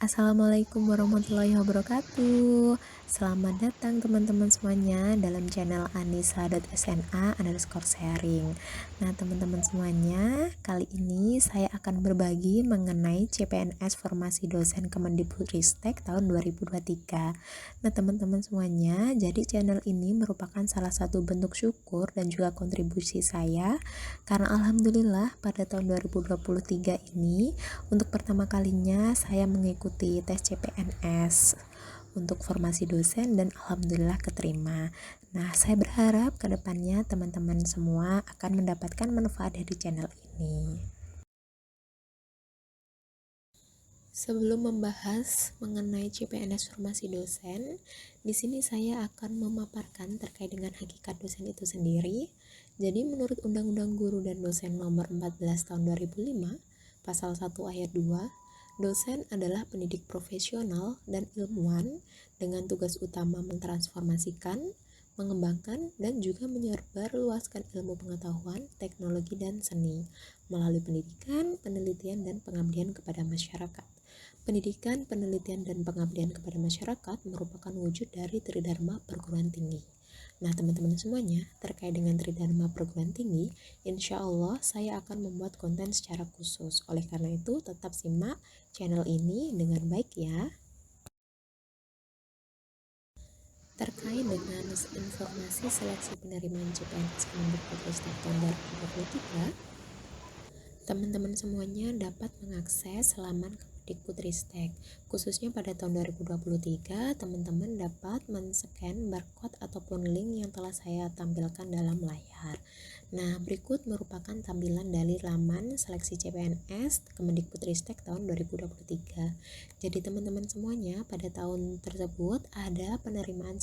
Assalamualaikum warahmatullahi wabarakatuh. Selamat datang teman-teman semuanya dalam channel anisa.sna_sharing. Nah teman-teman semuanya, kali ini saya akan berbagi mengenai CPNS Formasi Dosen Kemendikbudristek tahun 2023. Nah teman-teman semuanya, jadi channel ini merupakan salah satu bentuk syukur dan juga kontribusi saya, karena alhamdulillah pada tahun 2023 ini untuk pertama kalinya saya mengikuti tes CPNS untuk formasi dosen dan alhamdulillah keterima. Nah, saya berharap kedepannya teman-teman semua akan mendapatkan manfaat dari channel ini. Sebelum membahas mengenai CPNS formasi dosen, di sini saya akan memaparkan terkait dengan hakikat dosen itu sendiri. Jadi menurut Undang-Undang Guru dan Dosen Nomor 14 Tahun 2005, Pasal 1 Ayat 2, dosen adalah pendidik profesional dan ilmuwan dengan tugas utama mentransformasikan, mengembangkan, dan juga menyebarluaskan ilmu pengetahuan, teknologi, dan seni melalui pendidikan, penelitian, dan pengabdian kepada masyarakat. Pendidikan, penelitian, dan pengabdian kepada masyarakat merupakan wujud dari Tridharma Perguruan Tinggi. Nah teman-teman semuanya, terkait dengan Tridharma Perguruan Tinggi, insya Allah saya akan membuat konten secara khusus. Oleh karena itu, tetap simak channel ini dengan baik ya. Terkait dengan informasi seleksi penerimaan CPNS Kemendikbudristek tahun 2023, teman-teman semuanya dapat mengakses laman Kemendikbudristek. Khususnya pada tahun 2023, teman-teman dapat men-scan barcode ataupun link yang telah saya tampilkan dalam layar. Nah, berikut merupakan tampilan dari laman seleksi CPNS Kemendikbudristek tahun 2023. Jadi teman-teman semuanya, pada tahun tersebut ada penerimaan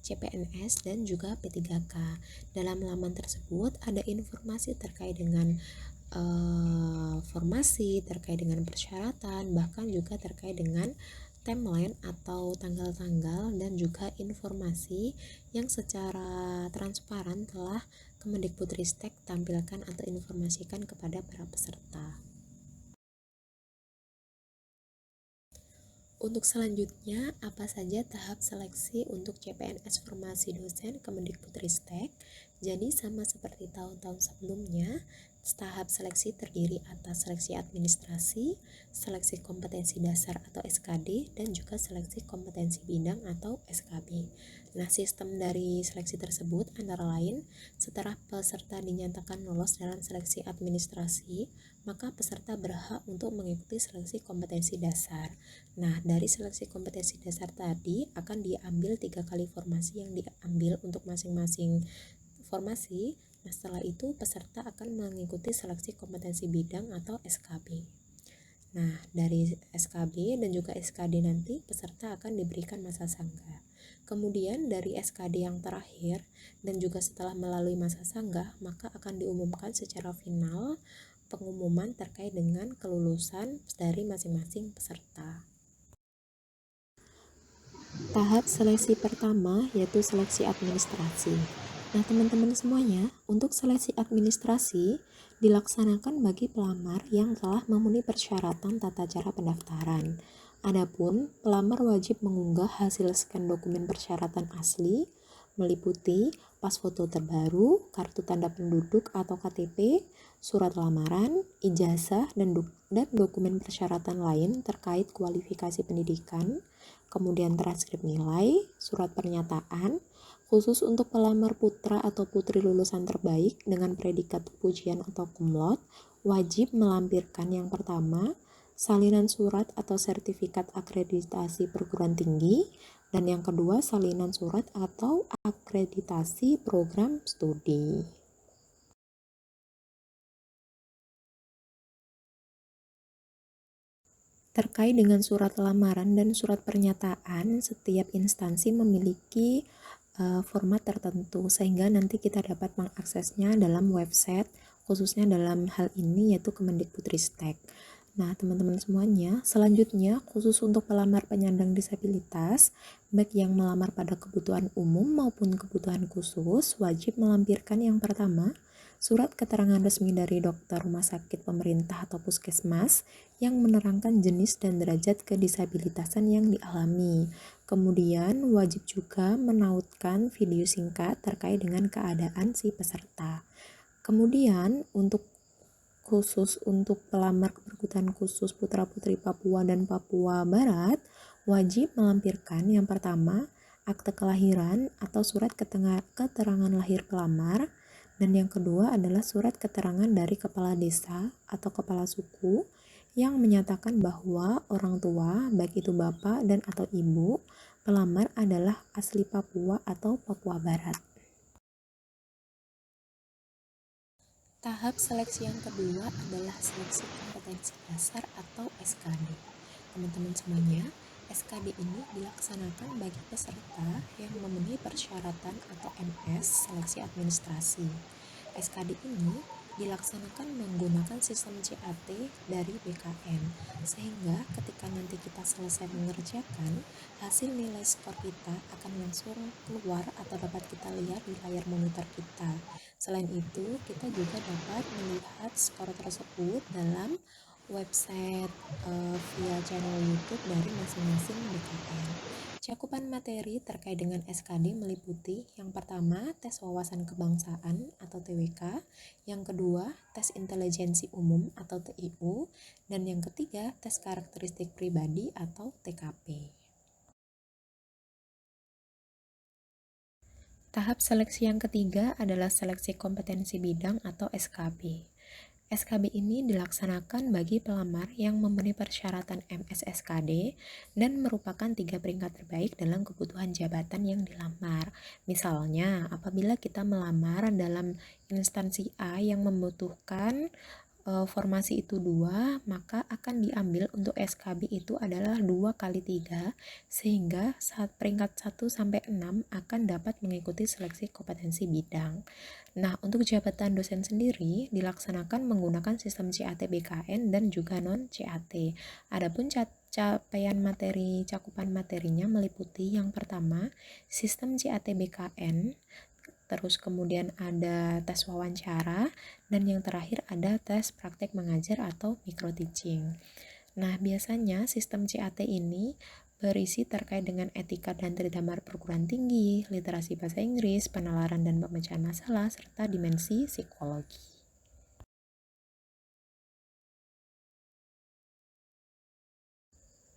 CPNS dan juga P3K. Dalam laman tersebut ada informasi terkait dengan formasi, terkait dengan persyaratan, bahkan juga terkait dengan timeline atau tanggal-tanggal dan juga informasi yang secara transparan telah Kemendikbudristek tampilkan atau informasikan kepada para peserta. Untuk selanjutnya, apa saja tahap seleksi untuk CPNS Formasi Dosen Kemendikbudristek? Jadi sama seperti tahun-tahun sebelumnya, tahap seleksi terdiri atas seleksi administrasi, seleksi kompetensi dasar atau SKD, dan juga seleksi kompetensi bidang atau SKB. Nah, sistem dari seleksi tersebut antara lain, setelah peserta dinyatakan lolos dalam seleksi administrasi, maka peserta berhak untuk mengikuti seleksi kompetensi dasar. Nah, dari seleksi kompetensi dasar tadi akan diambil 3 kali formasi yang diambil untuk masing-masing formasi. Nah, setelah itu peserta akan mengikuti seleksi kompetensi bidang atau SKB. Nah, dari SKB dan juga SKD nanti peserta akan diberikan masa sanggah. Kemudian dari SKD yang terakhir dan juga setelah melalui masa sanggah, maka akan diumumkan secara final pengumuman terkait dengan kelulusan dari masing-masing peserta. Tahap seleksi pertama yaitu seleksi administrasi. Nah teman-teman semuanya, untuk seleksi administrasi dilaksanakan bagi pelamar yang telah memenuhi persyaratan tata cara pendaftaran. Adapun pelamar wajib mengunggah hasil scan dokumen persyaratan asli, meliputi pas foto terbaru, kartu tanda penduduk atau KTP, surat lamaran, ijazah, dan dokumen persyaratan lain terkait kualifikasi pendidikan, kemudian transkrip nilai, surat pernyataan, khusus untuk pelamar putra atau putri lulusan terbaik dengan predikat pujian atau cum laude, wajib melampirkan yang pertama, salinan surat atau sertifikat akreditasi perguruan tinggi, dan yang kedua salinan surat atau akreditasi program studi. Terkait dengan surat lamaran dan surat pernyataan, setiap instansi memiliki format tertentu sehingga nanti kita dapat mengaksesnya dalam website, khususnya dalam hal ini yaitu Kemendikbudristek. Nah teman-teman semuanya, selanjutnya khusus untuk pelamar penyandang disabilitas, baik yang melamar pada kebutuhan umum maupun kebutuhan khusus, wajib melampirkan yang pertama, surat keterangan resmi dari dokter rumah sakit pemerintah atau puskesmas yang menerangkan jenis dan derajat kedisabilitasan yang dialami. Kemudian wajib juga menautkan video singkat terkait dengan keadaan si peserta. Kemudian khusus untuk pelamar kepesertaan khusus putra-putri Papua dan Papua Barat, wajib melampirkan yang pertama, akte kelahiran atau surat keterangan lahir pelamar, dan yang kedua adalah surat keterangan dari kepala desa atau kepala suku yang menyatakan bahwa orang tua, baik itu bapak dan atau ibu, pelamar adalah asli Papua atau Papua Barat. Tahap seleksi yang kedua adalah seleksi kompetensi dasar atau SKD. Teman-teman semuanya, SKD ini dilaksanakan bagi peserta yang memenuhi persyaratan atau MS seleksi administrasi. SKD ini dilaksanakan menggunakan sistem CAT dari BKN, sehingga ketika nanti kita selesai mengerjakan, hasil nilai skor kita akan langsung keluar atau dapat kita lihat di layar monitor kita. Selain itu, kita juga dapat melihat skor tersebut dalam website via channel YouTube dari masing-masing BKN. Cakupan materi terkait dengan SKD meliputi yang pertama, tes wawasan kebangsaan atau TWK, yang kedua, tes intelijensi umum atau TIU, dan yang ketiga, tes karakteristik pribadi atau TKP. Tahap seleksi yang ketiga adalah seleksi kompetensi bidang atau SKB. SKB ini dilaksanakan bagi pelamar yang memenuhi persyaratan MSSKD dan merupakan 3 peringkat terbaik dalam kebutuhan jabatan yang dilamar. Misalnya, apabila kita melamar dalam instansi A yang membutuhkan formasi itu 2, maka akan diambil untuk SKB itu adalah 2 kali 3, sehingga saat peringkat 1 sampai 6 akan dapat mengikuti seleksi kompetensi bidang. Nah, untuk jabatan dosen sendiri dilaksanakan menggunakan sistem CAT BKN dan juga non CAT. Adapun capaian materi cakupan materinya meliputi yang pertama, sistem CAT BKN, terus kemudian ada tes wawancara, dan yang terakhir ada tes praktek mengajar atau micro teaching. Nah, biasanya sistem CAT ini berisi terkait dengan etika dan tata krama perguruan tinggi, literasi bahasa Inggris, penalaran dan pemecahan masalah, serta dimensi psikologi.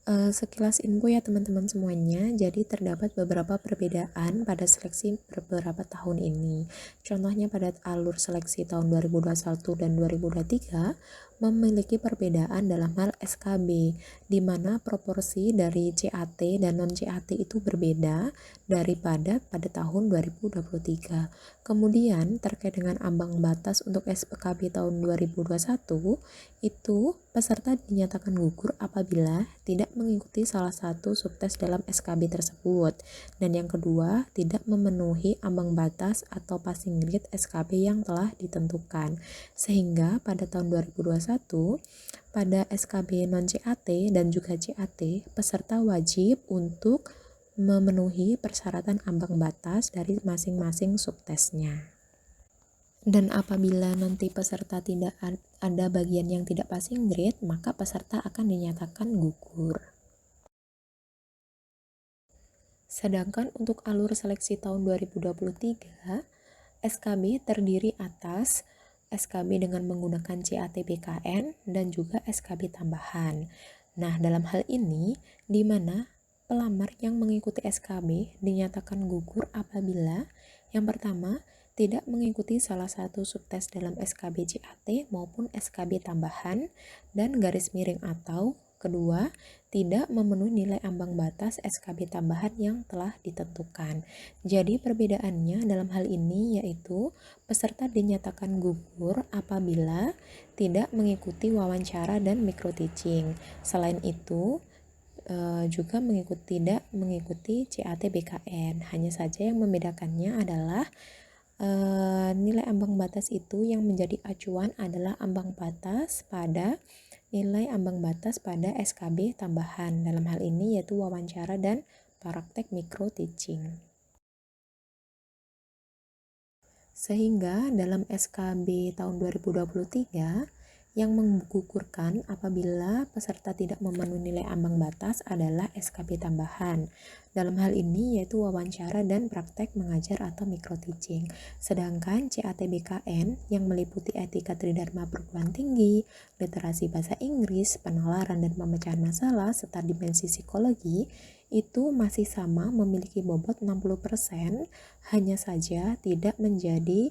Sekilas info ya teman-teman semuanya, jadi terdapat beberapa perbedaan pada seleksi beberapa tahun ini. Contohnya pada alur seleksi tahun 2021 dan 2023 memiliki perbedaan dalam hal SKB, di mana proporsi dari CAT dan non-CAT itu berbeda daripada pada tahun 2023. Kemudian terkait dengan ambang batas untuk SKB tahun 2021, itu peserta dinyatakan gugur apabila tidak mengikuti salah satu subtes dalam SKB tersebut, dan yang kedua tidak memenuhi ambang batas atau passing grade SKB yang telah ditentukan. Sehingga pada tahun 2021 pada SKB non-CAT dan juga CAT, peserta wajib untuk memenuhi persyaratan ambang batas dari masing-masing subtesnya. Dan apabila nanti peserta tidak ada bagian yang tidak passing grade, maka peserta akan dinyatakan gugur. Sedangkan untuk alur seleksi tahun 2023, SKB terdiri atas SKB dengan menggunakan CAT BKN dan juga SKB tambahan. Nah, dalam hal ini, di mana pelamar yang mengikuti SKB dinyatakan gugur apabila yang pertama, tidak mengikuti salah satu subtes dalam SKB CAT maupun SKB tambahan, dan garis miring atau kedua, tidak memenuhi nilai ambang batas SKB tambahan yang telah ditentukan. Jadi perbedaannya dalam hal ini yaitu peserta dinyatakan gugur apabila tidak mengikuti wawancara dan micro teaching. Selain itu, juga tidak mengikuti CAT BKN. Hanya saja yang membedakannya adalah nilai ambang batas itu yang menjadi acuan adalah ambang batas pada nilai ambang batas pada SKB tambahan. Dalam hal ini yaitu wawancara dan praktek micro teaching. Sehingga dalam SKB tahun 2023 yang menggugurkan apabila peserta tidak memenuhi nilai ambang batas adalah SKB tambahan. Dalam hal ini yaitu wawancara dan praktek mengajar atau micro teaching. Sedangkan CATBKN yang meliputi etika tridharma perguruan tinggi, literasi bahasa Inggris, penalaran dan pemecahan masalah serta dimensi psikologi itu masih sama memiliki bobot 60%, hanya saja tidak menjadi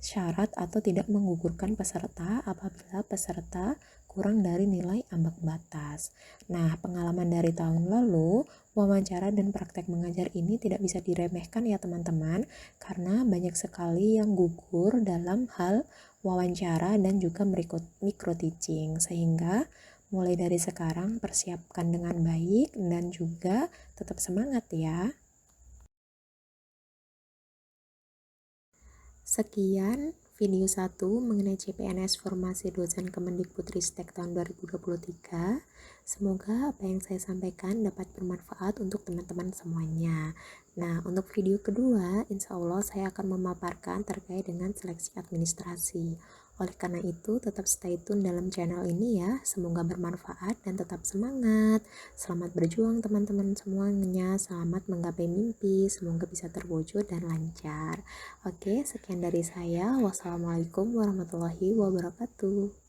syarat atau tidak menggugurkan peserta apabila peserta kurang dari nilai ambang batas. Nah, pengalaman dari tahun lalu, wawancara dan praktek mengajar ini tidak bisa diremehkan ya teman-teman, karena banyak sekali yang gugur dalam hal wawancara dan juga micro teaching, sehingga mulai dari sekarang persiapkan dengan baik dan juga tetap semangat ya. Sekian video 1 mengenai CPNS Formasi Dosen Kemendikbudristek tahun 2023. Semoga apa yang saya sampaikan dapat bermanfaat untuk teman-teman semuanya. Nah, untuk video kedua, insya Allah saya akan memaparkan terkait dengan seleksi administrasi. Oleh karena itu, tetap stay tune dalam channel ini ya. Semoga bermanfaat dan tetap semangat. Selamat berjuang teman-teman semuanya. Selamat menggapai mimpi. Semoga bisa terwujud dan lancar. Oke, sekian dari saya. Wassalamualaikum warahmatullahi wabarakatuh.